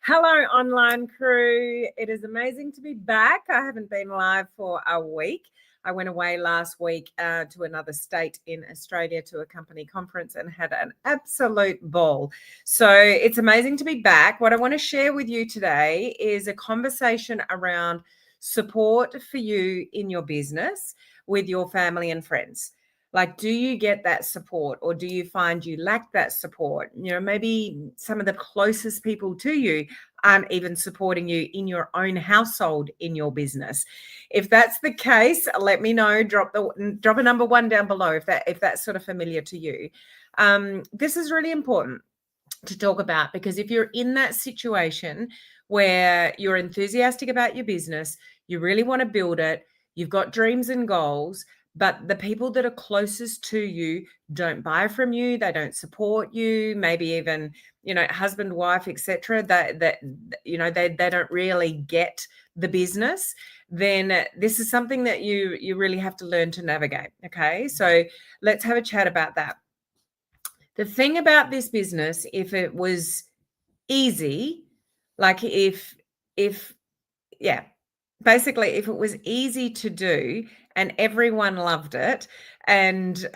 Hello, online crew. It is amazing to be back. I haven't been live for a week. I went away last week to another state in Australia to a company conference and had an absolute ball. So it's amazing to be back. What I want to share with you today is a conversation around support for you in your business with your family and friends. Like, do you get that support, or do you find you lack that support? Maybe some of the closest people to you aren't even supporting you in your own household, in your business. If that's the case, let me know. Drop a number 1 down below if that's sort of familiar to you. This is really important to talk about, because if you're in that situation where you're enthusiastic about your business, you really want to build it, you've got dreams and goals, but the people that are closest to you don't buy from you, they don't support you, maybe even, husband, wife, etc., that they don't really get the business, then this is something that you really have to learn to navigate. Okay, so let's have a chat about that. The thing about this business, if it was easy, like basically if it was easy to do and everyone loved it, and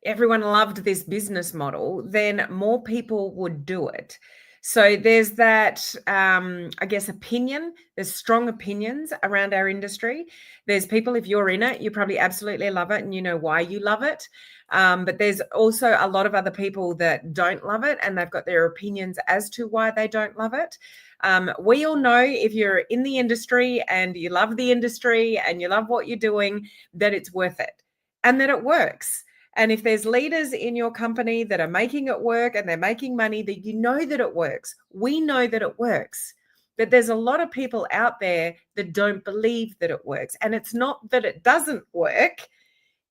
everyone loved this business model, then more people would do it. So there's that, I guess, opinion. There's strong opinions around our industry. There's people, if you're in it, you probably absolutely love it and you know why you love it. But there's also a lot of other people that don't love it, and they've got their opinions as to why they don't love it. We all know, if you're in the industry and you love the industry and you love what you're doing, that it's worth it and that it works. And if there's leaders in your company that are making it work and they're making money, that you know that it works. We know that it works. But there's a lot of people out there that don't believe that it works. And it's not that it doesn't work.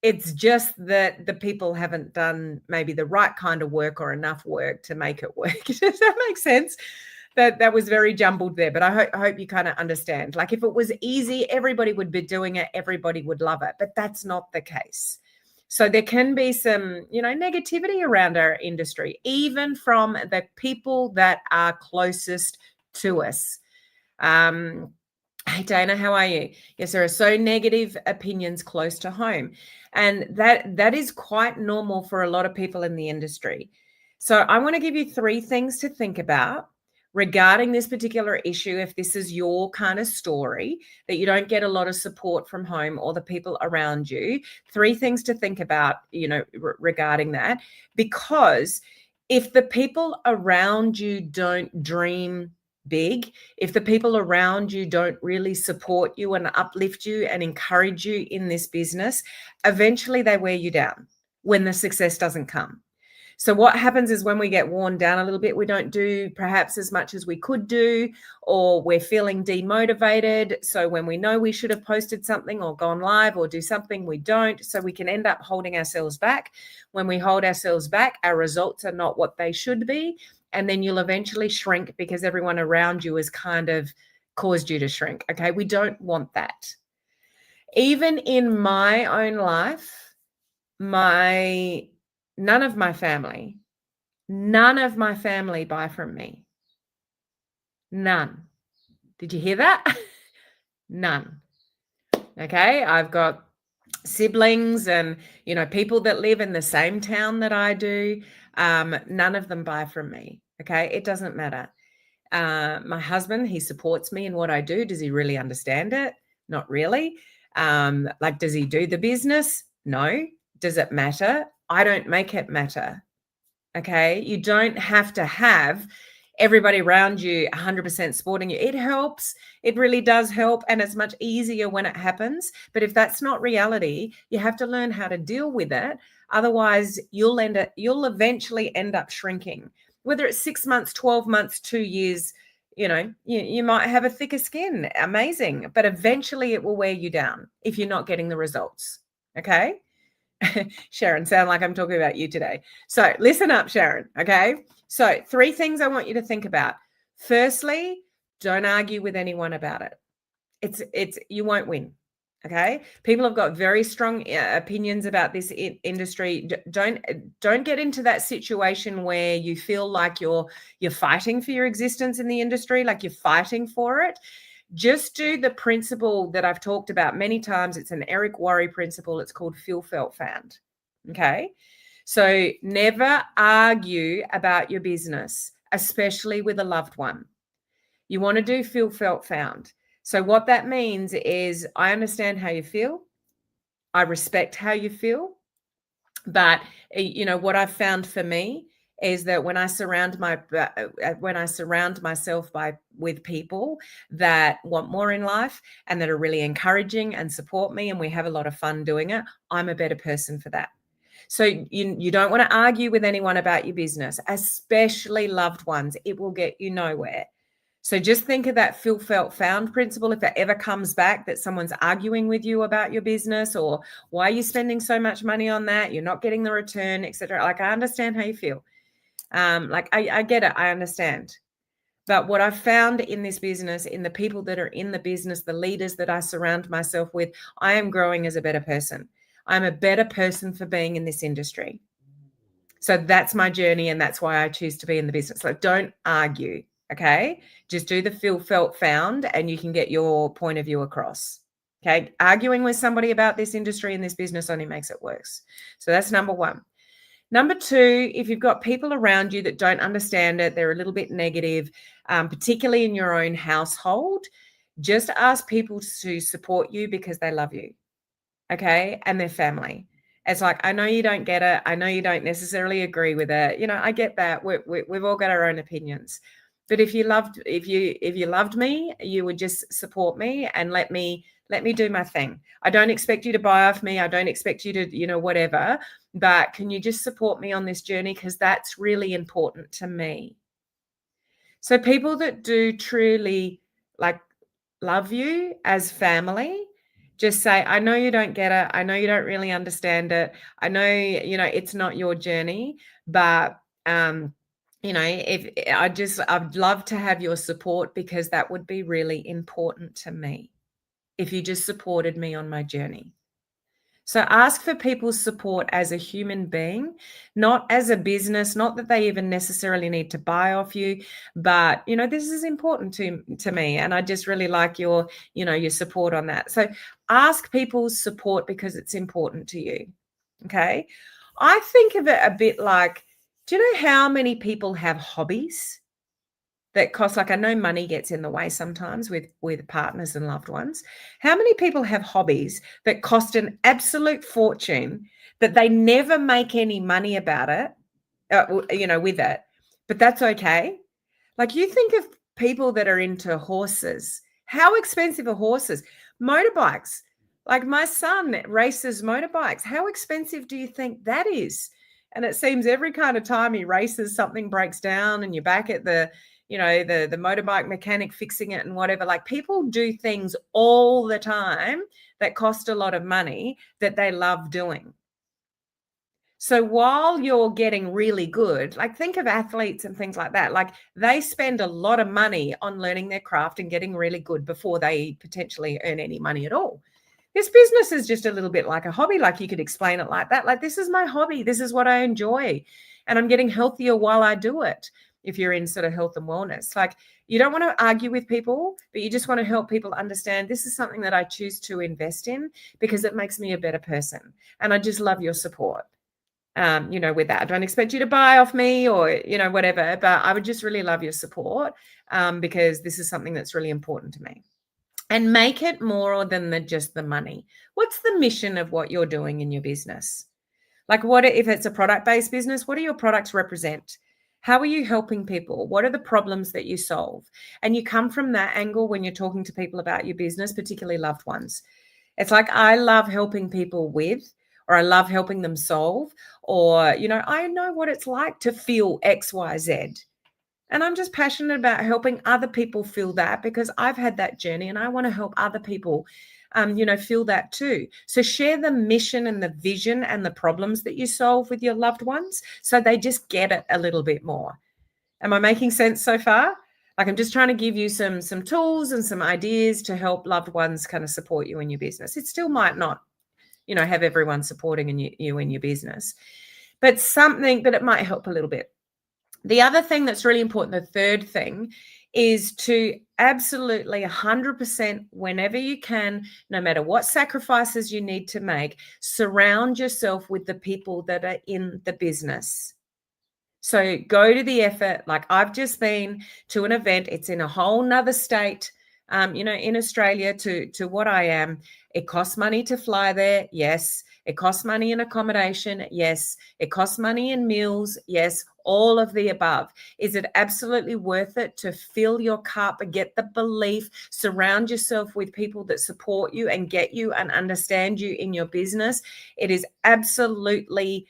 It's just that the people haven't done maybe the right kind of work or enough work to make it work. Does that make sense? That was very jumbled there, but I hope you kind of understand. Like, if it was easy, everybody would be doing it. Everybody would love it. But that's not the case. So there can be some, negativity around our industry, even from the people that are closest to us. Hey, Dana, how are you? Yes, there are so negative opinions close to home. And that is quite normal for a lot of people in the industry. So I want to give you 3 things to think about regarding this particular issue. If this is your kind of story, that you don't get a lot of support from home or the people around you, 3 things to think about, regarding that. Because if the people around you don't dream big, if the people around you don't really support you and uplift you and encourage you in this business, eventually they wear you down when the success doesn't come. So what happens is, when we get worn down a little bit, we don't do perhaps as much as we could do, or we're feeling demotivated. So when we know we should have posted something or gone live or do something, we don't. So we can end up holding ourselves back. When we hold ourselves back, our results are not what they should be. And then you'll eventually shrink because everyone around you has kind of caused you to shrink. Okay, we don't want that. Even in my own life, none of my family buy from me. None. Did you hear that? None. Okay, I've got siblings and, people that live in the same town that I do. None of them buy from me. Okay, it doesn't matter. My husband, he supports me in what I do. Does he really understand it? Not really. Does he do the business? No. Does it matter? I don't make it matter. Okay, you don't have to have everybody around you 100% supporting you. It helps. It really does help. And it's much easier when it happens. But if that's not reality, you have to learn how to deal with it. Otherwise, you'll eventually end up shrinking. Whether it's 6 months, 12 months, 2 years, you might have a thicker skin. Amazing. But eventually it will wear you down if you're not getting the results. Okay. Sharon, sound like I'm talking about you today. So listen up, Sharon. Okay. So 3 things I want you to think about. Firstly, don't argue with anyone about it. You won't win. Okay, people have got very strong opinions about this industry. Don't get into that situation where you feel like you're fighting for your existence in the industry, like you're fighting for it. Just do the principle that I've talked about many times. It's an Eric Worre principle. It's called feel, felt, found. Okay, so never argue about your business, especially with a loved one. You want to do feel, felt, found. So what that means is I understand how you feel. I respect how you feel. But what I've found for me is that when I surround myself with people that want more in life and that are really encouraging and support me, and we have a lot of fun doing it, I'm a better person for that. So you don't want to argue with anyone about your business, especially loved ones. It will get you nowhere. So just think of that feel, felt, found principle. If it ever comes back that someone's arguing with you about your business, or why are you spending so much money on that? You're not getting the return, etc. Like, I understand how you feel. I get it. I understand. But what I've found in this business, in the people that are in the business, the leaders that I surround myself with, I am growing as a better person. I'm a better person for being in this industry. So that's my journey, and that's why I choose to be in the business. So don't argue. Okay, just do the feel, felt, found, and you can get your point of view across. Okay, arguing with somebody about this industry and this business only makes it worse. So that's number one. Number two, if you've got people around you that don't understand it, they're a little bit negative, particularly in your own household, just ask people to support you because they love you. Okay, and their family. It's like, I know you don't get it. I know you don't necessarily agree with it. I get that. We've all got our own opinions. But if you loved me, you would just support me and let me do my thing. I don't expect you to buy off me. I don't expect you to, whatever. But can you just support me on this journey? Because that's really important to me. So people that do truly love you as family, just say, I know you don't get it. I know you don't really understand it. I know, it's not your journey, but I'd love to have your support, because that would be really important to me if you just supported me on my journey. So ask for people's support as a human being, not as a business, not that they even necessarily need to buy off you, but, this is important to me. And I just really like your support on that. So ask people's support because it's important to you. Okay. I think of it a bit like, do you know how many people have hobbies that cost, I know money gets in the way sometimes with partners and loved ones. How many people have hobbies that cost an absolute fortune, that they never make any money about it, with it, but that's okay? Like, you think of people that are into horses. How expensive are horses? Motorbikes. Like, my son races motorbikes. How expensive do you think that is? And it seems every kind of time he races, something breaks down and you're back at the motorbike mechanic fixing it and whatever. Like, people do things all the time that cost a lot of money that they love doing. So while you're getting really good, like, think of athletes and things like that. Like, they spend a lot of money on learning their craft and getting really good before they potentially earn any money at all. This business is just a little bit like a hobby. Like, you could explain it like that. Like, this is my hobby. This is what I enjoy. And I'm getting healthier while I do it. If you're in sort of health and wellness, like, you don't want to argue with people, but you just want to help people understand this is something that I choose to invest in because it makes me a better person. And I just love your support. With that, I don't expect you to buy off me or, whatever, but I would just really love your support because this is something that's really important to me. And make it more than just the money. What's the mission of what you're doing in your business? Like, what if it's a product-based business? What do your products represent? How are you helping people? What are the problems that you solve? And you come from that angle when you're talking to people about your business, particularly loved ones. It's like, I love helping people with, or I love helping them solve, or, I know what it's like to feel X, Y, Z. And I'm just passionate about helping other people feel that because I've had that journey and I want to help other people, feel that too. So share the mission and the vision and the problems that you solve with your loved ones so they just get it a little bit more. Am I making sense so far? Like, I'm just trying to give you some tools and some ideas to help loved ones kind of support you in your business. It still might not, have everyone supporting you in your business, but it might help a little bit. The other thing that's really important, the third thing, is to absolutely 100%, whenever you can, no matter what sacrifices you need to make, surround yourself with the people that are in the business. So go to the effort. Like, I've just been to an event. It's in a whole nother state, in Australia to what I am. It costs money to fly there. Yes. It costs money in accommodation. Yes. It costs money in meals. Yes. All of the above. Is it absolutely worth it to fill your cup and get the belief, surround yourself with people that support you and get you and understand you in your business? It is absolutely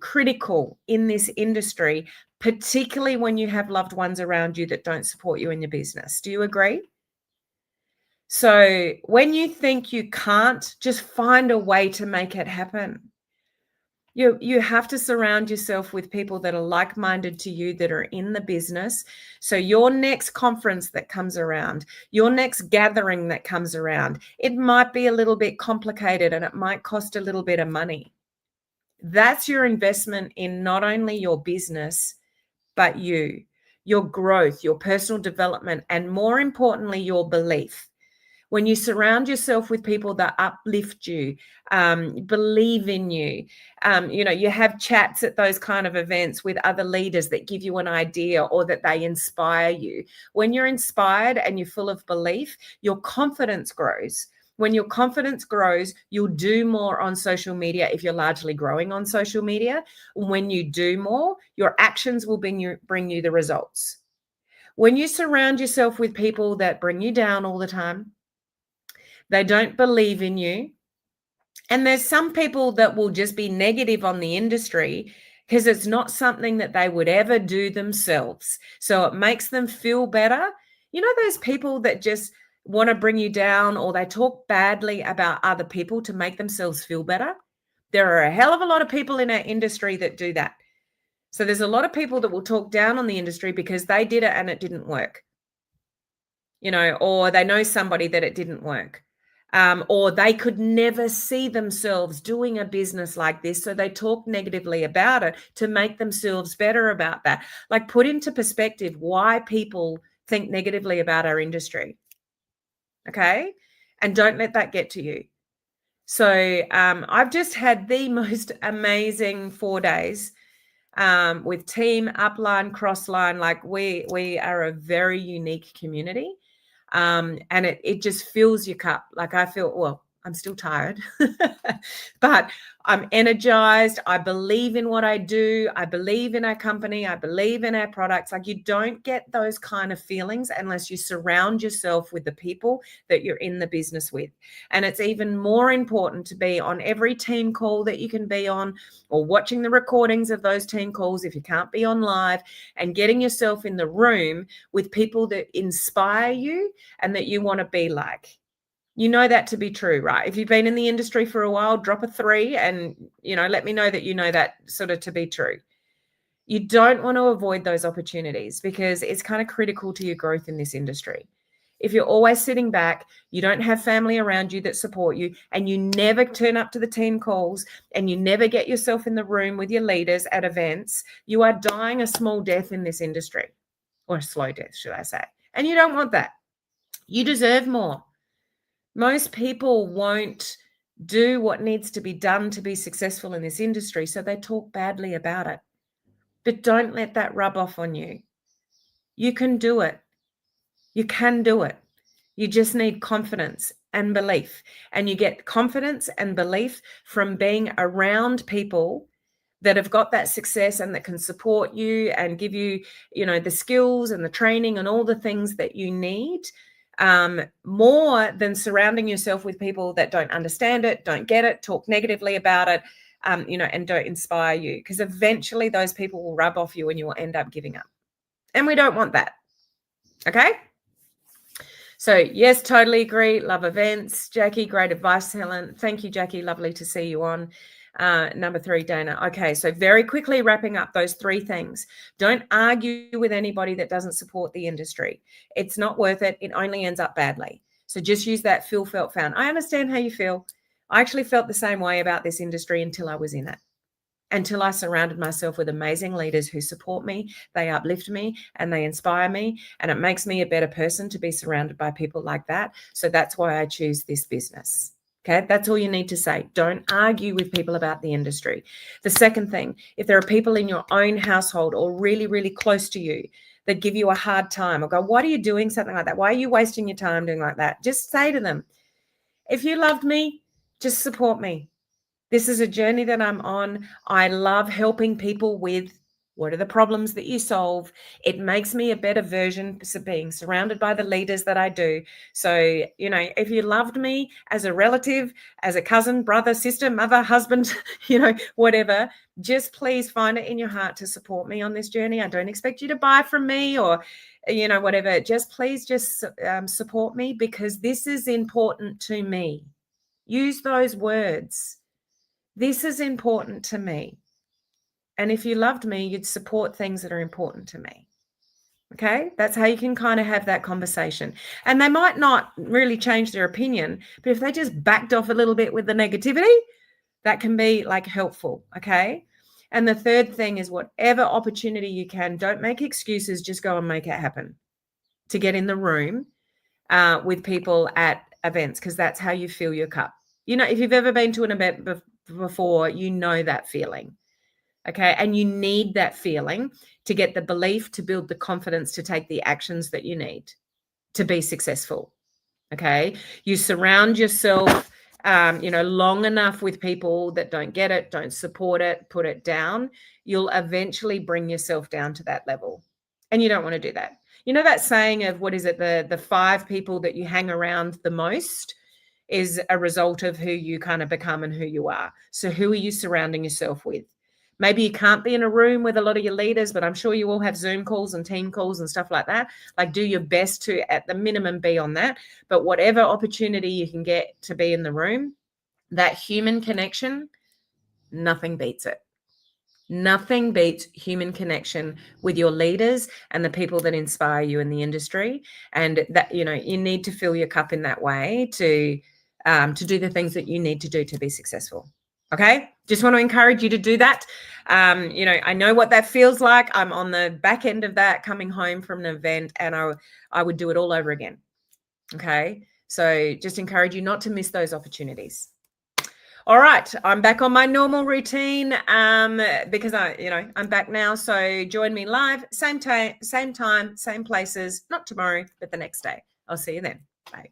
critical in this industry, particularly when you have loved ones around you that don't support you in your business. Do you agree? So when you think you can't, just find a way to make it happen. You have to surround yourself with people that are like-minded to you, that are in the business. So your next conference that comes around, your next gathering that comes around, it might be a little bit complicated and it might cost a little bit of money. That's your investment in not only your business, but your growth, your personal development, and more importantly, your belief. When you surround yourself with people that uplift you, believe in you, you have chats at those kind of events with other leaders that give you an idea or that they inspire you. When you're inspired and you're full of belief, your confidence grows. When your confidence grows, you'll do more on social media if you're largely growing on social media. When you do more, your actions will bring you the results. When you surround yourself with people that bring you down all the time, they don't believe in you. And there's some people that will just be negative on the industry because it's not something that they would ever do themselves. So it makes them feel better. You know, those people that just want to bring you down, or they talk badly about other people to make themselves feel better. There are a hell of a lot of people in our industry that do that. So there's a lot of people that will talk down on the industry because they did it and it didn't work. Or they know somebody that it didn't work. Or they could never see themselves doing a business like this. So they talk negatively about it to make themselves better about that. Like, put into perspective why people think negatively about our industry. Okay. And don't let that get to you. So I've just had the most amazing 4 days with team, upline, crossline. Like, we are a very unique community. And it just fills your cup. Like, I feel, well, I'm still tired, but I'm energized. I believe in what I do. I believe in our company. I believe in our products. Like, you don't get those kind of feelings unless you surround yourself with the people that you're in the business with. And it's even more important to be on every team call that you can be on, or watching the recordings of those team calls if you can't be on live, and getting yourself in the room with people that inspire you and that you want to be like. You know that to be true, right? If you've been in the industry for a while, drop a 3 and, let me know that you know that sort of to be true. You don't want to avoid those opportunities because it's kind of critical to your growth in this industry. If you're always sitting back, you don't have family around you that support you, and you never turn up to the team calls, and you never get yourself in the room with your leaders at events, you are dying a small death in this industry, or a slow death, should I say. And you don't want that. You deserve more. Most people won't do what needs to be done to be successful in this industry, so they talk badly about it. But don't let that rub off on you. You can do it. You can do it. You just need confidence and belief. And you get confidence and belief from being around people that have got that success and that can support you and give you, the skills and the training and all the things that you need. More than surrounding yourself with people that don't understand it, don't get it, talk negatively about it, and don't inspire you, because eventually those people will rub off you and you will end up giving up. And we don't want that. Okay. So yes, totally agree. Love events. Jackie, great advice, Helen. Thank you, Jackie. Lovely to see you on. Number 3, Dana. Okay, so very quickly wrapping up those 3 things. Don't argue with anybody that doesn't support the industry. It's not worth it. It only ends up badly. So just use that feel, felt, found. I understand how you feel. I actually felt the same way about this industry until I was in it. Until I surrounded myself with amazing leaders who support me, they uplift me, and they inspire me. And it makes me a better person to be surrounded by people like that. So that's why I choose this business. Okay, that's all you need to say. Don't argue with people about the industry. The second thing, if there are people in your own household or really, really close to you that give you a hard time or go, "What are you doing something like that? Why are you wasting your time doing like that?" Just say to them, "If you loved me, just support me. This is a journey that I'm on. I love helping people with what are the problems that you solve. It makes me a better version of being surrounded by the leaders that I do. So, if you loved me as a relative, as a cousin, brother, sister, mother, husband, whatever, just please find it in your heart to support me on this journey. I don't expect you to buy from me or, whatever. Please support me because this is important to me." Use those words. This is important to me. And if you loved me, you'd support things that are important to me. Okay, that's how you can kind of have that conversation. And they might not really change their opinion, but if they just backed off a little bit with the negativity, that can be like helpful. Okay. And the third thing is whatever opportunity you can, don't make excuses, just go and make it happen to get in the room with people at events, because that's how you fill your cup. If you've ever been to an event before, that feeling. Okay. And you need that feeling to get the belief, to build the confidence, to take the actions that you need to be successful. Okay. You surround yourself, long enough with people that don't get it, don't support it, put it down. You'll eventually bring yourself down to that level. And you don't want to do that. That saying of what is it? The 5 people that you hang around the most is a result of who you kind of become and who you are. So who are you surrounding yourself with? Maybe you can't be in a room with a lot of your leaders, but I'm sure you all have Zoom calls and team calls and stuff like that. Like, do your best to, at the minimum, be on that. But whatever opportunity you can get to be in the room, that human connection, nothing beats it. Nothing beats human connection with your leaders and the people that inspire you in the industry. And that, you need to fill your cup in that way to do the things that you need to do to be successful. Okay. Just want to encourage you to do that. I know what that feels like. I'm on the back end of that, coming home from an event, and I would do it all over again. Okay. So just encourage you not to miss those opportunities. All right, I'm back on my normal routine because I'm back now. So join me live, same time, same places, not tomorrow, but the next day. I'll see you then. Bye.